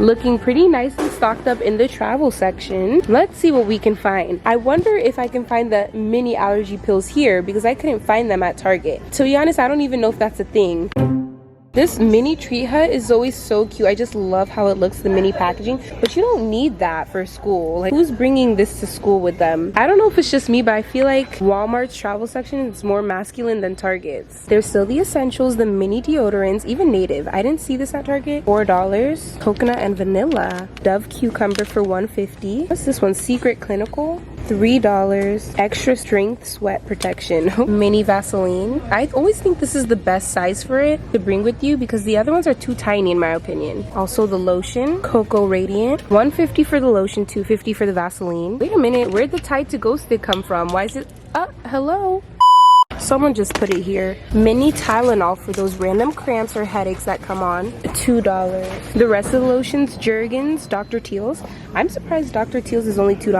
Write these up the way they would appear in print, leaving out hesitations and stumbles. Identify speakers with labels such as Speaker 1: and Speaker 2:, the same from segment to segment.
Speaker 1: Looking pretty nice and stocked up in the travel section. Let's see what we can find. I wonder if I can find the mini allergy pills here because I couldn't find them at Target. To be honest, I don't even know if that's a thing. This mini treat hut is always so cute. I just love how it looks, the mini packaging. But you don't need that for school. Like, who's bringing this to school with them? I don't know if it's just me, but I feel like Walmart's travel section is more masculine than Target's. There's still the essentials, the mini deodorants, even Native. I didn't see this at Target. $4. Coconut and vanilla. Dove cucumber for $1.50. What's this one? Secret Clinical. $3. Extra strength sweat protection. Mini Vaseline. I always think this is the best size for it to bring with you because the other ones are too tiny in my opinion. Also the lotion, Cocoa Radiant. $1.50 for the lotion, $2.50 for the Vaseline. Wait a minute, where'd the Tide to Go stick come from? Why is it hello? Someone just put it here. Mini Tylenol for those random cramps or headaches that come on. $2. The rest of the lotions, Jergens, Dr. Teal's. I'm surprised Dr. Teal's is only $2.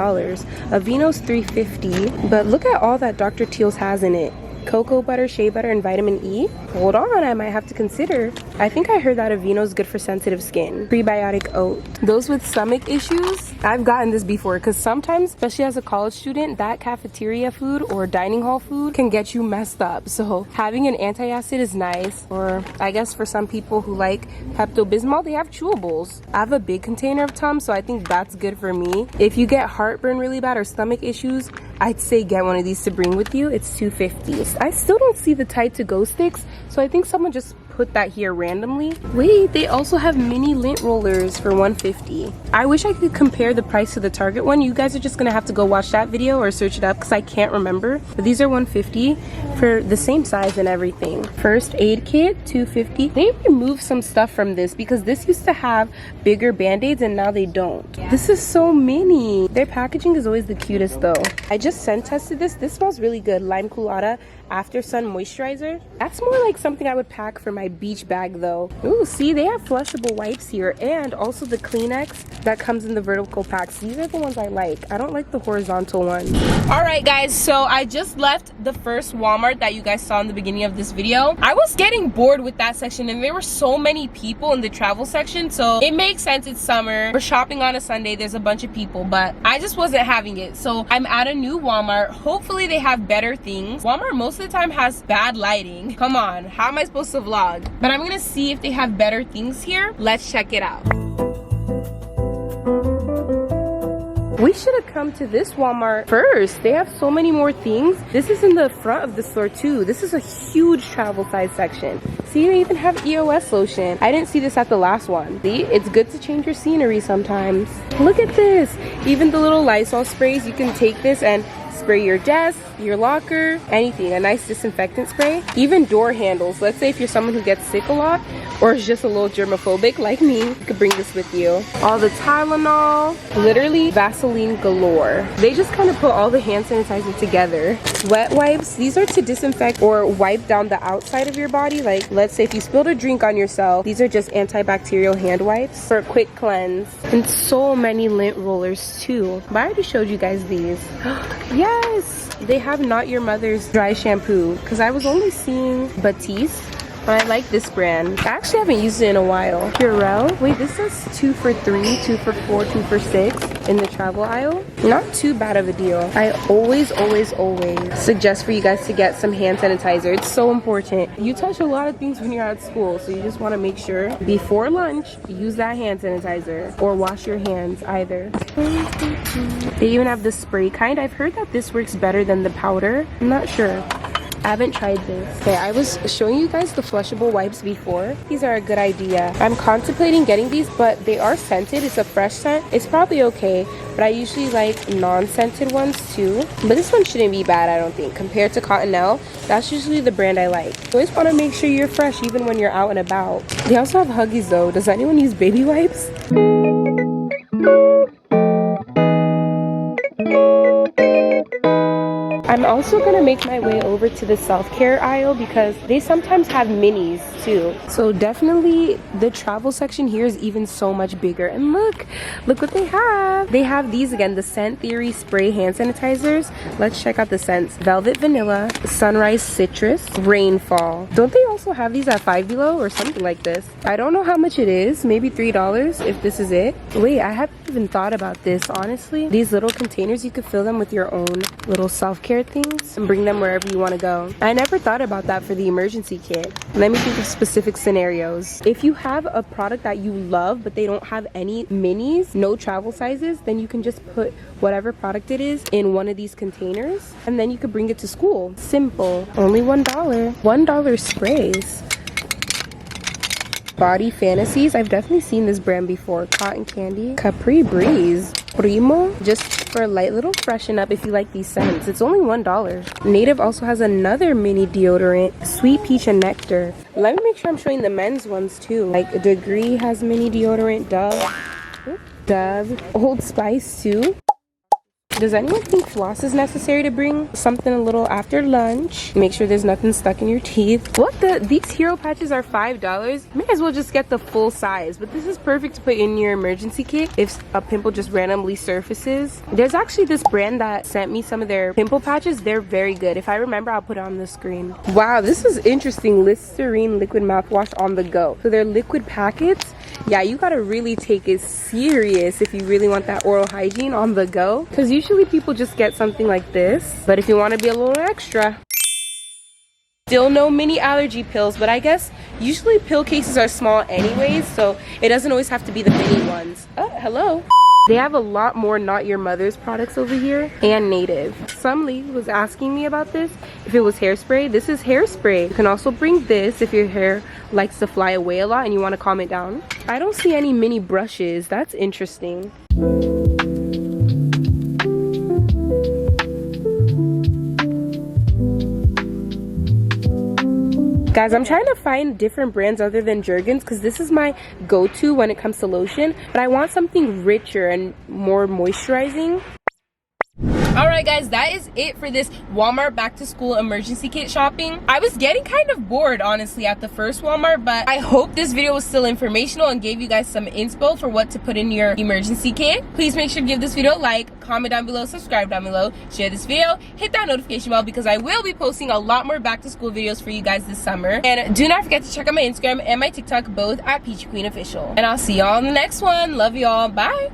Speaker 1: Aveeno's $3.50. But look at all that Dr. Teal's has in it. Cocoa butter, shea butter, and vitamin E. Hold on, I might have to consider. I think I heard that Aveeno's good for sensitive skin. Prebiotic oat. Those with stomach issues, I've gotten this before because sometimes, especially as a college student, that cafeteria food or dining hall food can get you messed up. So having an antacid is nice. Or I guess for some people who like Pepto-Bismol, they have chewables. I have a big container of Tums, so I think that's good for me. If you get heartburn really bad or stomach issues, I'd say get one of these to bring with you. It's $2.50. I still don't see the Tide to Go sticks, so I think someone just put that here randomly. Wait, they also have mini lint rollers for $1.50. I wish I could compare the price to the Target one. You guys are just gonna have to go watch that video or search it up because I can't remember. But these are $1.50 for the same size and everything. First aid kit, $2.50. They removed some stuff from this because this used to have bigger band-aids and now they don't. This is so mini. Their packaging is always the cutest though. I just scent tested this. This smells really good. Lime Colada After Sun Moisturizer. That's more like something I would pack for my beach bag though. Ooh, see, they have flushable wipes here and also the Kleenex that comes in the vertical packs. These are the ones I like. I don't like the horizontal ones. All right, guys, so I just left the first Walmart that you guys saw in the beginning of this video. I was getting bored with that section and there were so many people in the travel section, so it makes sense. It's summer. We're shopping on a Sunday. There's a bunch of people, but I just wasn't having it. So I'm at a new Walmart. Hopefully they have better things. Walmart most of the time has bad lighting. Come on, how am I supposed to vlog? But I'm gonna see if they have better things here. Let's check it out. We should have come to this Walmart first. They have so many more things. This is in the front of the store too. This is a huge travel size section. See, they even have EOS lotion. I didn't see this at the last one. See, it's good to change your scenery sometimes. Look at this. Even the little Lysol sprays, you can take this and spray your desk, your locker, anything. A nice disinfectant spray. Even door handles. Let's say if you're someone who gets sick a lot or is just a little germophobic like me, you could bring this with you. All the Tylenol, literally Vaseline galore. They just kind of put all the hand sanitizer together. Wet wipes, these are to disinfect or wipe down the outside of your body. Like, let's say if you spilled a drink on yourself, these are just antibacterial hand wipes for a quick cleanse. And so many lint rollers too. But I already showed you guys these. Yes, they have Not Your Mother's dry shampoo because I was only seeing Batiste. But I like this brand. I actually haven't used it in a while. Purell. Wait, this says 2 for $3, 2 for $4, 2 for $6 in the travel aisle. Not too bad of a deal. I always suggest for you guys to get some hand sanitizer. It's so important. You touch a lot of things when you're at school, so you just want to make sure before lunch, use that hand sanitizer or wash your hands either. They even have the spray kind. I've heard that this works better than the powder. I'm not sure. I haven't tried this. Okay, I was showing you guys the flushable wipes before. These are a good idea. I'm contemplating getting these, but they are scented. It's a fresh scent. It's probably okay, but I usually like non-scented ones too. But this one shouldn't be bad, I don't think. Compared to Cottonelle, that's usually the brand I like. You always want to make sure you're fresh even when you're out and about. They also have Huggies though. Does anyone use baby wipes? I'm also gonna make my way over to the self-care aisle because they sometimes have minis too. So definitely the travel section here is even so much bigger. And look what they have. They have these again, the Scent Theory spray hand sanitizers. Let's check out the scents. Velvet Vanilla, Sunrise Citrus, Rainfall. Don't they also have these at Five Below or something like this? I don't know how much it is, maybe $3 if this is it. Wait, I haven't even thought about this, honestly. These little containers, you could fill them with your own little self-care things and bring them wherever you want to go. I never thought about that for the emergency kit. Let me think of specific scenarios. If you have a product that you love but they don't have any minis, no travel sizes, then you can just put whatever product it is in one of these containers and then you could bring it to school. Simple. Only $1. $1 sprays. Body Fantasies. I've definitely seen this brand before. Cotton Candy. Capri Breeze. Primo. Just for a light little freshen up if you like these scents. It's only $1. Native also has another mini deodorant. Sweet Peach and Nectar. Let me make sure I'm showing the men's ones too. Like Degree has mini deodorant. Dove. Old Spice too. Does anyone think floss is necessary to bring? Something a little after lunch. Make sure there's nothing stuck in your teeth. These hero patches are $5. May as well just get the full size. But this is perfect to put in your emergency kit if a pimple just randomly surfaces. There's actually this brand that sent me some of their pimple patches. They're very good. If I remember, I'll put it on the screen. Wow, this is interesting. Listerine liquid mouthwash on the go. So they're liquid packets. Yeah, you gotta really take it serious if you really want that oral hygiene on the go. Because usually people just get something like this. But if you want to be a little extra. Still no mini allergy pills, but I guess usually pill cases are small anyways, so it doesn't always have to be the mini ones. Oh, hello. They have a lot more Not Your Mother's products over here and Native. Some lady was asking me about this, if it was hairspray. This is hairspray. You can also bring this if your hair likes to fly away a lot and you want to calm it down. I don't see any mini brushes. That's interesting. Guys, I'm trying to find different brands other than Jergens because this is my go-to when it comes to lotion, but I want something richer and more moisturizing. Alright guys, that is it for this Walmart back to school emergency kit shopping. I was getting kind of bored honestly at the first Walmart, but I hope this video was still informational and gave you guys some inspo for what to put in your emergency kit. Please make sure to give this video a like, comment down below, subscribe down below, share this video, hit that notification bell because I will be posting a lot more back to school videos for you guys this summer. And do not forget to check out my Instagram and my TikTok, both at Peachy Queen Official. And I'll see y'all in the next one. Love y'all. Bye.